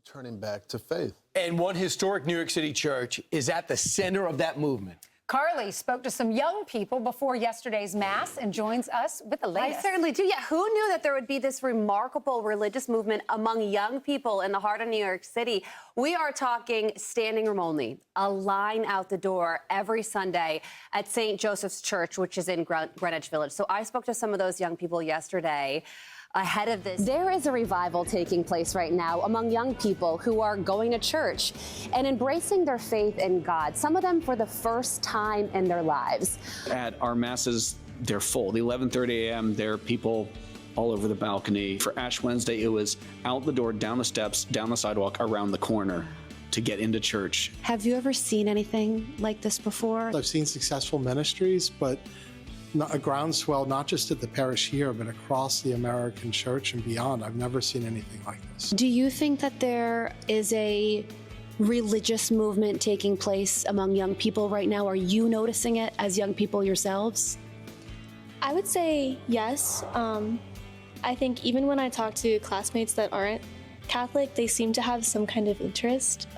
turning back to faith. And one historic New York City church is at the center of that movement. Carly spoke to some young people before yesterday's Mass and joins us with the latest. I certainly do. Yeah, who knew that there would be this remarkable religious movement among young people in the heart of New York City? We are talking standing room only, a line out the door every Sunday at St. Joseph's Church, which is in Greenwich Village. So I spoke to some of those young people yesterday. Ahead of this, there is a revival taking place right now among young people who are going to church and embracing their faith in God, some of them for the first time in their lives. At our masses, they're full. The 11:30 a.m., there are people all over the balcony. For Ash Wednesday, it was out the door, down the steps, down the sidewalk, around the corner to get into church. Have you ever seen anything like this before? I've seen successful ministries, but a groundswell, not just at the parish here, but across the American church and beyond. I've never seen anything like this. Do you think that there is a religious movement taking place among young people right now? Are you noticing it as young people yourselves? I would say yes. I think even when I talk to classmates that aren't Catholic, they seem to have some kind of interest.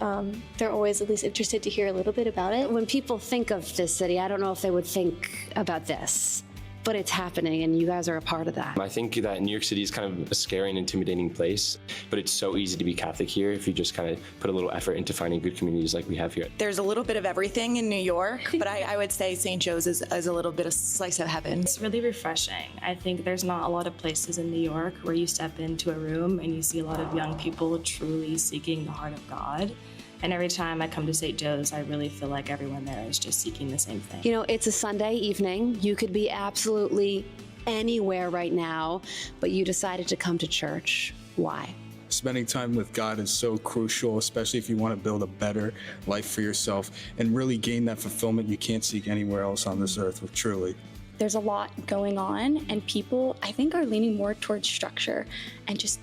They're always at least interested to hear a little bit about it. When people think of this city, I don't know if they would think about this, but it's happening and you guys are a part of that. I think that New York City is kind of a scary and intimidating place, but it's so easy to be Catholic here if you just kind of put a little effort into finding good communities like we have here. There's a little bit of everything in New York, but I would say St. Joe's is a little bit of slice of heaven. It's really refreshing. I think there's not a lot of places in New York where you step into a room and you see a lot of young people truly seeking the heart of God. And every time I come to St. Joe's, I really feel like everyone there is just seeking the same thing. You know, it's a Sunday evening. You could be absolutely anywhere right now, but you decided to come to church. Why? Spending time with God is so crucial, especially if you want to build a better life for yourself and really gain that fulfillment you can't seek anywhere else on this earth, truly. There's a lot going on, and people, I think, are leaning more towards structure and just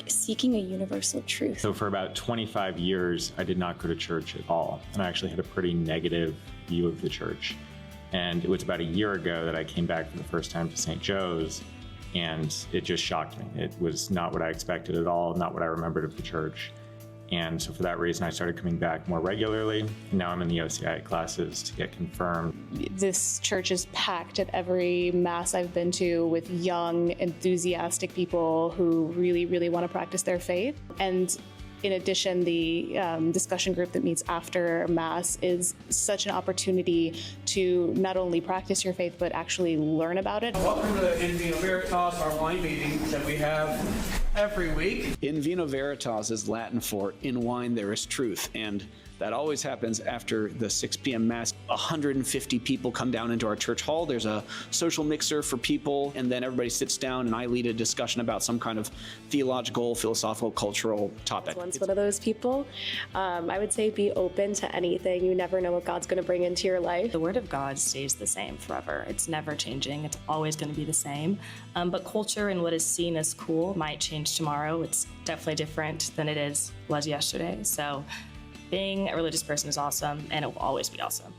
seeking a universal truth. So for about 25 years, I did not go to church at all, and I actually had a pretty negative view of the church. And it was about a year ago that I came back for the first time to St. Joe's, and it just shocked me. It was not what I expected at all, not what I remembered of the church. And so for that reason, I started coming back more regularly. And now I'm in the OCI classes to get confirmed. This church is packed at every Mass I've been to with young, enthusiastic people who really, really want to practice their faith. And in addition, the discussion group that meets after Mass is such an opportunity to not only practice your faith, but actually learn about it. Welcome to In Vino Veritas, our wine meeting that we have every week. In Vino Veritas is Latin for in wine there is truth, and that always happens after the 6 p.m. Mass. 150 people come down into our church hall. There's a social mixer for people, and then everybody sits down and I lead a discussion about some kind of theological, philosophical, cultural topic. Once one of those people, I would say be open to anything. You never know what God's going to bring into your life. The Word of God stays the same forever. It's never changing. It's always going to be the same. But culture and what is seen as cool might change tomorrow. It's definitely different than it was yesterday. So being a religious person is awesome, and it will always be awesome.